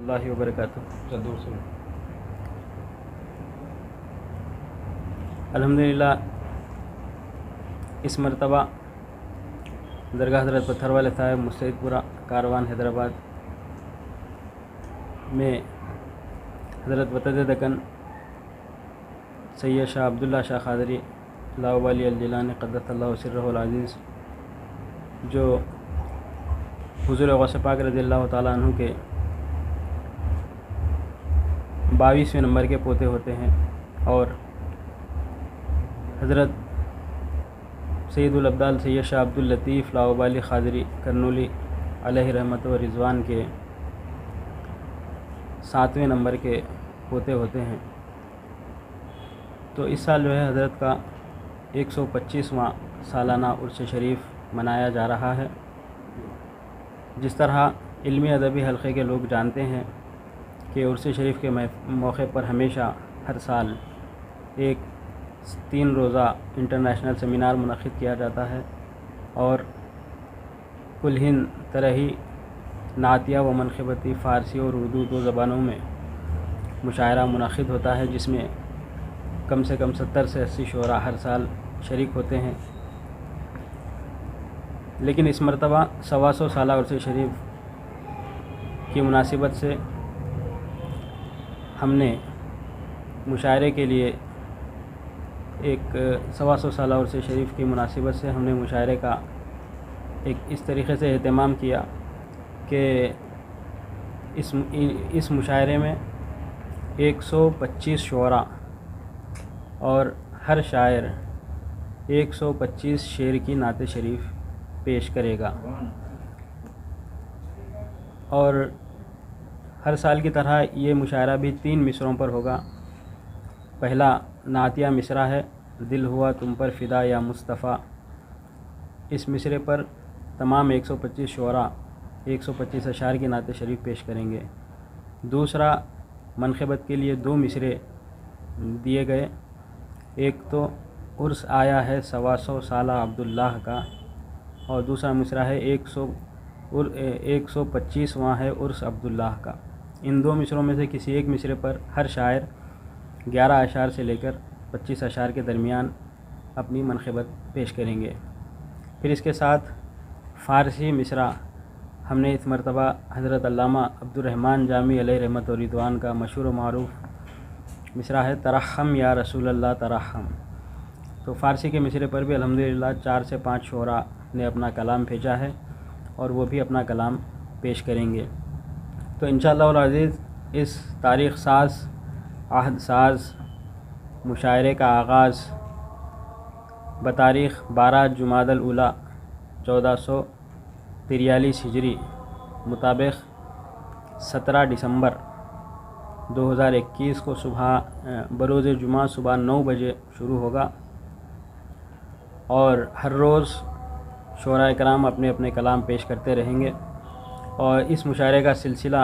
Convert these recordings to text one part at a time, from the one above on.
اللہ وبرکاتہ۔ الحمدللہ اس مرتبہ درگاہ حضرت پتھر والے صاحب مستعد پورہ کاروان حیدرآباد میں حضرت وتد دکن سید شاہ عبداللہ شاہ قادری لاؤبالی الجیلانی قدس اللہ سرہ العزیز جو حضور غوث پاک رضی اللہ تعالیٰ عنہ کے 22ویں نمبر کے پوتے ہوتے ہیں، اور حضرت سید الابدال سید شاہ عبداللطیف لاؤبالی قادری کرنولی علیہ رحمت و رضوان کے 7ویں نمبر کے پوتے ہوتے ہیں۔ تو اس سال جو ہے حضرت کا 125واں سالانہ عرس شریف منایا جا رہا ہے۔ جس طرح علمی ادبی حلقے کے لوگ جانتے ہیں کہ عرس شریف کے موقع پر ہمیشہ ہر سال ایک 3 روزہ انٹرنیشنل سیمینار منعقد کیا جاتا ہے، اور کل ہند طرحی نعتیہ و منقبتی فارسی اور اردو 2 زبانوں میں مشاعرہ منعقد ہوتا ہے، جس میں کم سے کم 70 سے 80 شعراء ہر سال شریک ہوتے ہیں۔ لیکن اس مرتبہ 125 سالہ عرس شریف کی مناسبت سے ہم نے مشاعرے کے لیے ایک 125 سالہ عرس شریف کی مناسبت سے ہم نے مشاعرے کا ایک اس طریقے سے اہتمام کیا کہ اس مشاعرے میں 125 شعراء اور ہر شاعر 125 شعر کی نعت شریف پیش کرے گا، اور ہر سال کی طرح یہ مشاعرہ بھی 3 مصرعوں پر ہوگا۔ پہلا نعتیہ مصرع ہے، دل ہوا تم پر فدا یا مصطفیٰ۔ اس مصرعے پر تمام 125 شعراء 125 اشعار کی نعت شریف پیش کریں گے۔ دوسرا منقبت کے لیے 2 مصرعے دیے گئے، ایک تو عرس آیا ہے 125 سالہ عبداللہ کا، اور دوسرا مصرعہ ہے 125واں ہے عرس عبداللہ کا۔ ان 2 مصرعوں میں سے کسی ایک مصرعے پر ہر شاعر 11 اشعار سے لے کر 25 اشعار کے درمیان اپنی منقبت پیش کریں گے۔ پھر اس کے ساتھ فارسی مصرع ہم نے اس مرتبہ حضرت علامہ عبدالرحمن جامی علیہ رحمت و رضوان کا مشہور و معروف مصرع ہے، ترحم یا رسول اللہ ترحم۔ تو فارسی کے مصرعے پر بھی الحمدللہ 4 سے 5 شعراء نے اپنا کلام بھیجا ہے، اور وہ بھی اپنا کلام پیش کریں گے۔ تو انشاءاللہ العزیز اس تاریخ ساز عہد ساز مشاعرے کا آغاز بتاریخ 12 جمادی الاولیٰ 1443 ہجری مطابق 17 دسمبر 2021 کو بروز جمعہ صبح 9 بجے شروع ہوگا، اور ہر روز شعراء کرام اپنے اپنے کلام پیش کرتے رہیں گے، اور اس مشاعرے کا سلسلہ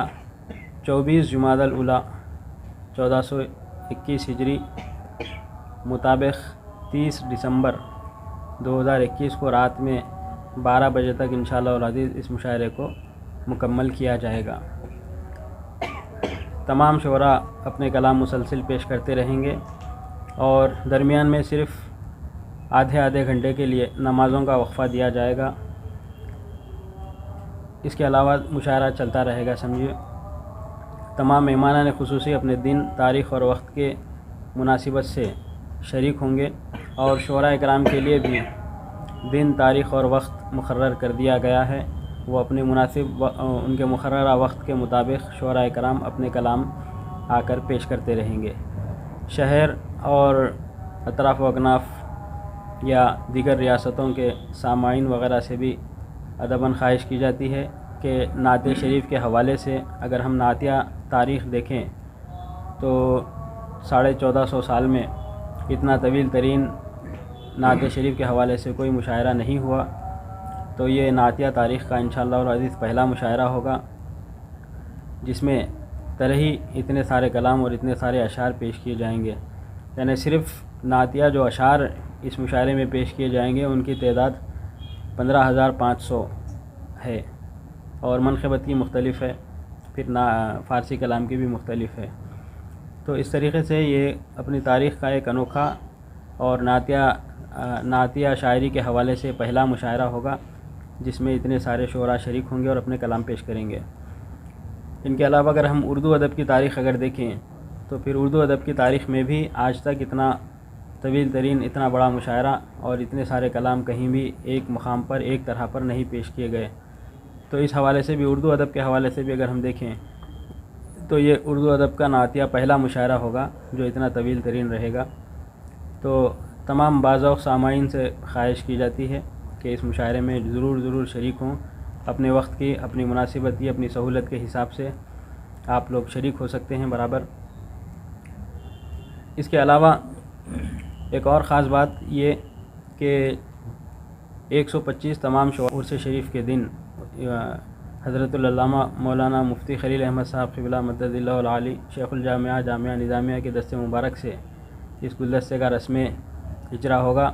24 جمادی الاولیٰ 1421 ہجری مطابق 30 دسمبر 2021 کو رات میں 12 بجے تک انشاءاللہ العزیز اس مشاعرے کو مکمل کیا جائے گا۔ تمام شعراء اپنے کلام مسلسل پیش کرتے رہیں گے، اور درمیان میں صرف آدھے گھنٹے کے لیے نمازوں کا وقفہ دیا جائے گا۔ اس کے علاوہ مشاعرہ چلتا رہے گا۔ سمجھیے تمام مہمانان خصوصی اپنے دن، تاریخ اور وقت کے مناسبت سے شریک ہوں گے، اور شعراء کرام کے لیے بھی دن، تاریخ اور وقت مقرر کر دیا گیا ہے۔ وہ اپنے مناسب ان کے مقررہ وقت کے مطابق شعراء کرام اپنے کلام آ کر پیش کرتے رہیں گے۔ شہر اور اطراف و اکناف یا دیگر ریاستوں کے سامعین وغیرہ سے بھی ادباً خواہش کی جاتی ہے کہ نعت شریف کے حوالے سے اگر ہم نعتیہ تاریخ دیکھیں تو 1450 سال میں اتنا طویل ترین نعت شریف کے حوالے سے کوئی مشاعرہ نہیں ہوا، تو یہ نعتیہ تاریخ کا انشاءاللہ العزیز پہلا مشاعرہ ہوگا، جس میں طرحی اتنے سارے کلام اور اتنے سارے اشعار پیش کیے جائیں گے۔ یعنی صرف نعتیہ جو اشعار اس مشاعرے میں پیش کیے جائیں گے ان کی تعداد 15,500 ہے، اور منقبت کی مختلف ہے۔ پھر فارسی کلام کی بھی مختلف ہے. تو اس طریقے سے یہ اپنی تاریخ کا ایک انوکھا اور نعتیہ شاعری کے حوالے سے پہلا مشاعرہ ہوگا جس میں اتنے سارے شعراء شریک ہوں گے اور اپنے کلام پیش کریں گے. ان کے علاوہ اگر ہم اردو ادب کی تاریخ اگر دیکھیں تو پھر اردو ادب کی تاریخ میں بھی آج تک اتنا طویل ترین اتنا بڑا مشاعرہ اور اتنے سارے کلام کہیں بھی ایک مقام پر ایک طرح پر نہیں پیش کیے گئے. تو اس حوالے سے بھی اردو ادب کے حوالے سے بھی اگر ہم دیکھیں تو یہ اردو ادب کا نعتیہ پہلا مشاعرہ ہوگا جو اتنا طویل ترین رہے گا. تو تمام باذوق سامعین سے خواہش کی جاتی ہے کہ اس مشاعرے میں ضرور شریک ہوں. اپنے وقت کی، اپنی مناسبت کی، اپنی سہولت کے حساب سے آپ لوگ شریک ہو سکتے ہیں برابر. اس کے علاوہ ایک اور خاص بات یہ کہ 125 تمام عرس شریف کے دن حضرت العلامہ مولانا مفتی خلیل احمد صاحب قبلہ مدد اللہ العالی شیخ الجامعہ جامعہ نظامیہ کے دست مبارک سے اس گلدستے کا رسم اجرا ہوگا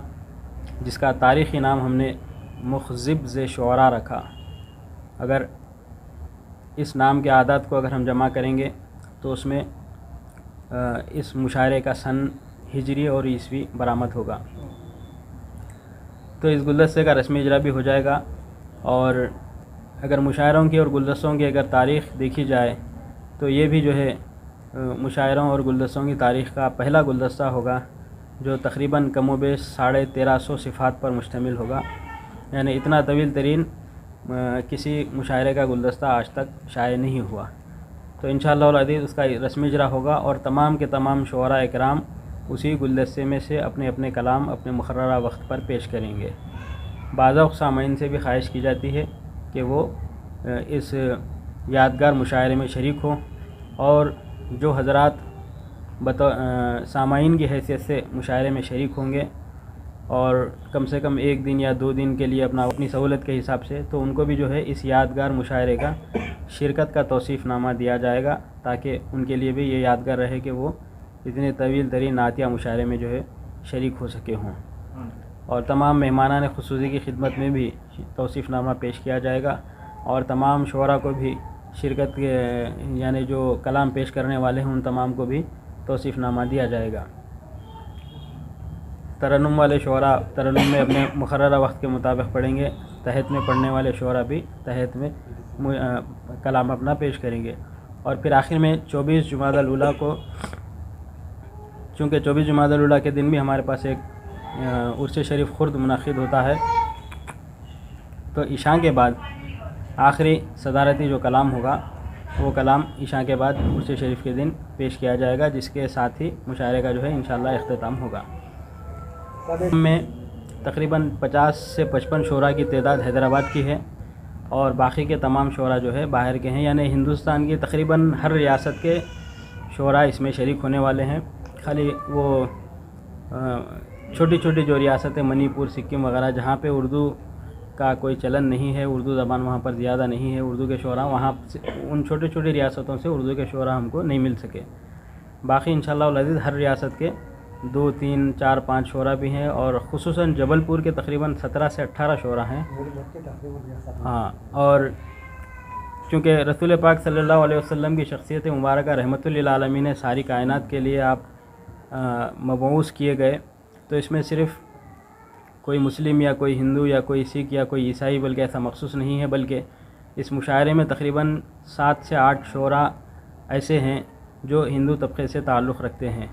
جس کا تاریخی نام ہم نے مخزب شعراء رکھا. اگر اس نام کے اعداد کو اگر ہم جمع کریں گے تو اس میں اس مشاعرے کا سن ہجری اور عیسوی برآمد ہوگا. تو اس گلدستے کا رسمی اجرا بھی ہو جائے گا. اور اگر مشاعروں کی اور گلدستوں کی اگر تاریخ دیکھی جائے تو یہ بھی جو ہے مشاعروں اور گلدستوں کی تاریخ کا پہلا گلدستہ ہوگا جو تقریباً کم و بیش 1350 صفحات پر مشتمل ہوگا. یعنی اتنا طویل ترین کسی مشاعرے کا گلدستہ آج تک شائع نہیں ہوا. تو انشاءاللہ العزیز اس کا رسمی اجرا ہوگا اور تمام کے تمام شعراء اکرام اسی گلدستے میں سے اپنے اپنے کلام اپنے مقررہ وقت پر پیش کریں گے. باذوق سامعین سے بھی خواہش کی جاتی ہے کہ وہ اس یادگار مشاعرے میں شریک ہوں اور جو حضرات سامعین کی حیثیت سے مشاعرے میں شریک ہوں گے اور کم سے کم 1 دن یا 2 دن کے لیے اپنی سہولت کے حساب سے تو ان کو بھی جو ہے اس یادگار مشاعرے کا شرکت کا توصیف نامہ دیا جائے گا تاکہ ان کے لیے بھی یہ یادگار رہے کہ وہ اتنے طویل ترین نعتیہ مشاعرے میں جو ہے شریک ہو سکے ہوں. اور تمام مہمانان خصوصی کی خدمت میں بھی توصیف نامہ پیش کیا جائے گا اور تمام شعراء کو بھی شرکت کے یعنی جو کلام پیش کرنے والے ہیں ان تمام کو بھی توصیف نامہ دیا جائے گا. ترنم والے شعراء ترنم میں اپنے مقررہ وقت کے مطابق پڑھیں گے. تحت میں پڑھنے والے شعراء بھی تحت میں کلام اپنا پیش کریں گے. اور پھر آخر میں 24 جمادی الاولیٰ کو چونکہ 24 جمادی الاولیٰ کے دن بھی ہمارے پاس ایک عرس شریف خرد منعقد ہوتا ہے تو عشاء کے بعد آخری صدارتی جو کلام ہوگا وہ کلام عشاء کے بعد عرس شریف کے دن پیش کیا جائے گا جس کے ساتھ ہی مشاعرے کا جو ہے انشاءاللہ اختتام ہوگا. میں تقریباً 50 سے 55 شعراء کی تعداد حیدرآباد کی ہے اور باقی کے تمام شعراء جو ہے باہر کے ہیں. یعنی ہندوستان کی تقریباً ہر ریاست کے شعراء اس میں شریک ہونے والے ہیں. خالی وہ چھوٹی چھوٹی جو ریاستیں منی پور سکم وغیرہ جہاں پہ اردو کا کوئی چلن نہیں ہے اردو زبان وہاں پر زیادہ نہیں ہے اردو کے شعراء وہاں ان چھوٹی چھوٹی ریاستوں سے اردو کے شعراء ہم کو نہیں مل سکے. باقی انشاءاللہ العزیز ہر ریاست کے 2 3 4 5 شعراء بھی ہیں اور خصوصاً جبل پور کے تقریباً 17 سے 18 شعراء ہیں. ہاں اور چونکہ رسول پاک صلی اللہ علیہ وسلم کی شخصیت مبارکہ رحمت للعالمین نے ساری کائنات کے لیے آپ مبعوث کیے گئے تو اس میں صرف کوئی مسلم یا کوئی ہندو یا کوئی سکھ یا کوئی عیسائی بلکہ ایسا مخصوص نہیں ہے بلکہ اس مشاعرے میں تقریباً 7 سے 8 شعراء ایسے ہیں جو ہندو طبقے سے تعلق رکھتے ہیں.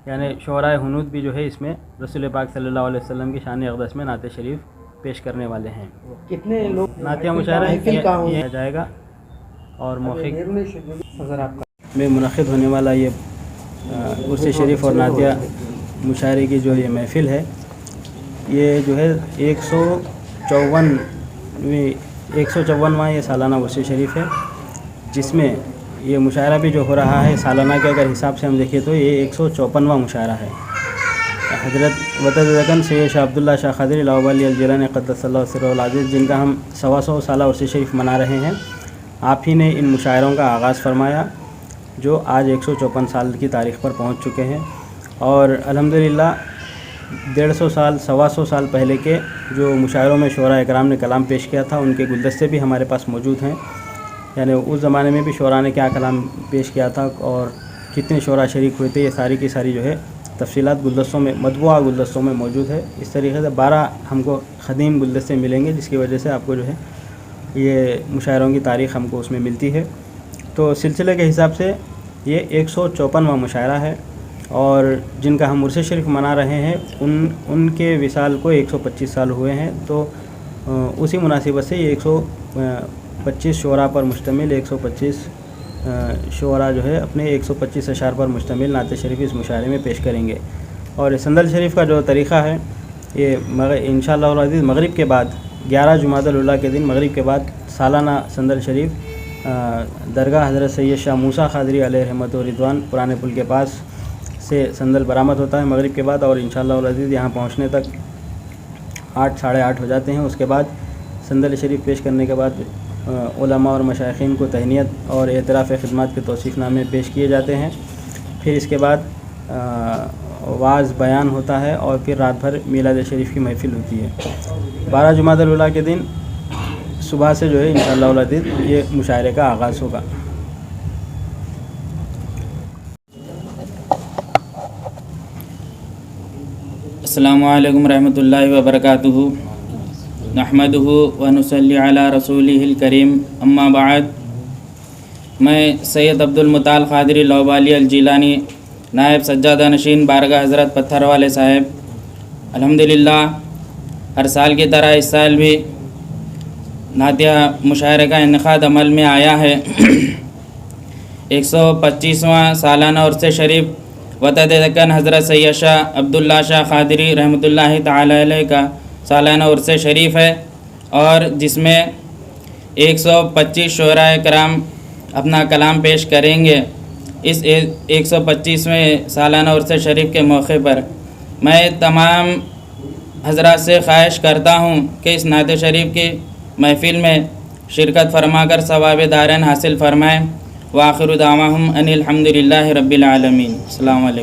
یعنی شعراء ہنود بھی جو ہے اس میں رسول پاک صلی اللہ علیہ وسلم کی شان اقدس میں نعت شریف پیش کرنے والے ہیں. کتنے لوگ نعتیہ مشاعرہ کیا جائے گا اور موقع میں منعقد ہونے والا یہ عرس شریف اور نعتیہ مشاعرے کی جو یہ محفل ہے یہ جو ہے 154واں یہ سالانہ عرس شریف ہے جس میں یہ مشاعرہ بھی جو ہو رہا ہے سالانہ کے اگر حساب سے ہم دیکھیں تو یہ 154واں مشاعرہ ہے. حضرت وطن سید شاہ عبداللہ شاہ قادری لاہوری الجیلانی قدس اللہ سرہ العزیز جن کا ہم 125 سالہ عرس شریف منا رہے ہیں آپ ہی نے ان مشاعروں کا آغاز فرمایا جو آج 154 سال کی تاریخ پر پہنچ چکے ہیں. اور الحمدللہ 150 سال 125 سال پہلے کے جو مشاعروں میں شعراء اکرام نے کلام پیش کیا تھا ان کے گلدستے بھی ہمارے پاس موجود ہیں یعنی اس زمانے میں بھی شعراء نے کیا کلام پیش کیا تھا اور کتنے شعراء شریک ہوئے تھے، یہ ساری کی ساری جو ہے تفصیلات گلدستوں میں، مطبوعہ گلدستوں میں موجود ہے۔ اس طریقے سے 12 ہم کو قدیم گلدستے ملیں گے، جس کی وجہ سے آپ کو جو ہے یہ مشاعروں کی تاریخ ہم کو اس میں ملتی ہے۔ تو سلسلے کے حساب سے یہ 154واں مشاعرہ ہے، اور جن کا ہم عرس شریف منا رہے ہیں ان کے وصال کو 125 سال ہوئے ہیں۔ تو اسی مناسبت سے یہ 125 شعراء پر مشتمل 125 شعراء جو ہے اپنے 125 اشعار پر مشتمل نعت شریف اس مشاعرے میں پیش کریں گے۔ اور سندل شریف کا جو طریقہ ہے یہ انشاءاللہ العزیز مغرب کے بعد 11 جمادی الاولیٰ کے دن مغرب کے بعد سالانہ سندل شریف درگاہ حضرت سید شاہ موسیٰ قادری علیہ رحمت و رضوان پرانے پل کے پاس سے سندل برآمد ہوتا ہے مغرب کے بعد، اور انشاءاللہ العزیز یہاں پہنچنے تک 8 ساڑھے 8 ہو جاتے ہیں۔ اس کے بعد سندل شریف پیش کرنے کے بعد علماء اور مشائخین کو تہنیت اور اعتراف خدمات کے توصیف نامے پیش کیے جاتے ہیں۔ پھر اس کے بعد وعظ بیان ہوتا ہے، اور پھر رات بھر میلاد شریف کی محفل ہوتی ہے۔ 12 جمادی الاولیٰ کے دن صبح سے جو ہے انشاءاللہ العزیز یہ مشاعرے کا آغاز ہوگا۔ السلام علیکم رحمۃ اللہ وبرکاتہ، نحمدہ ونصلی علی رسولہ الکریم، اما بعد۔ میں سید عبدالمطال قادری لوبالی الجیلانی، نائب سجادہ نشین بارگاہ حضرت پتھر والے صاحب، الحمدللہ ہر سال کی طرح اس سال بھی نعتیہ مشاعرے کا انعقاد عمل میں آیا ہے۔ 125واں سالانہ عرس شریف وتدکن حضرت سید شاہ عبداللہ شاہ قادری رحمۃ اللہ تعالی علیہ کا سالانہ عرس شریف ہے، اور جس میں 125 شعراء کرام اپنا کلام پیش کریں گے۔ اس 125ویں سالانہ عرس شریف کے موقع پر میں تمام حضرات سے خواہش کرتا ہوں کہ اس نعت شریف کی محفل میں شرکت فرما کر ثواب دارین حاصل فرمائیں۔ وآخر دعواہم ان الحمدللہ رب العالمین۔ السلام علیکم۔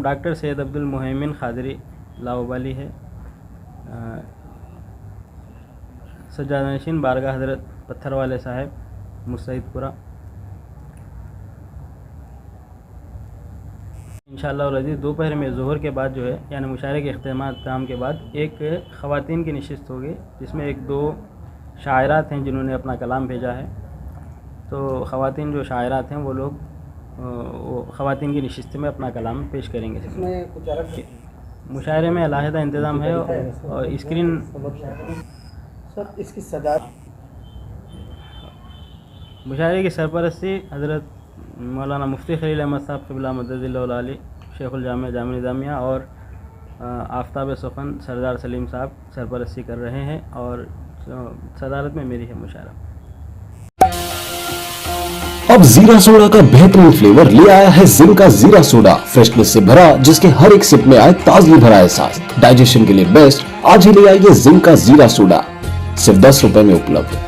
ڈاکٹر سید عبدالمہیمن قادری لاؤبالی ہے، سجادہ نشین بارگاہ حضرت پتھر والے صاحب مستعید پورہ۔ انشاءاللہ العزیز دوپہر میں ظہر کے بعد جو ہے یعنی مشاعرے کے اختتام کے بعد ایک خواتین کی نشست ہوگی، جس میں 1-2 شاعرات ہیں جنہوں نے اپنا کلام بھیجا ہے۔ تو خواتین جو شاعرات ہیں وہ لوگ خواتین کی نشست میں اپنا کلام پیش کریں گے۔ مشاعرے میں علیحدہ انتظام ہے، اور اسکرین اس کی صدارت مشاعرے کی سرپرستی حضرت مولانا مفتی خلیل احمد صاحب قبلہ مدد اللہ العالی شیخ الجامع جامع نظامیہ اور آفتاب سخن سردار سلیم صاحب سرپرستی کر رہے ہیں، اور صدارت میں میری ہے مشاعرہ۔ اب زیرا سوڈا کا بہترین فلیور لے آیا ہے زنکا زیرا سوڈا، فریشنس سے بھرا جس کے ہر ایک سپ میں آئے تازگی بھرا احساس۔ ڈائجیشن کے لیے بیسٹ، آج ہی لے آئیے زنکا زیرا سوڈا، صرف 10 روپے میں اپلبدھ۔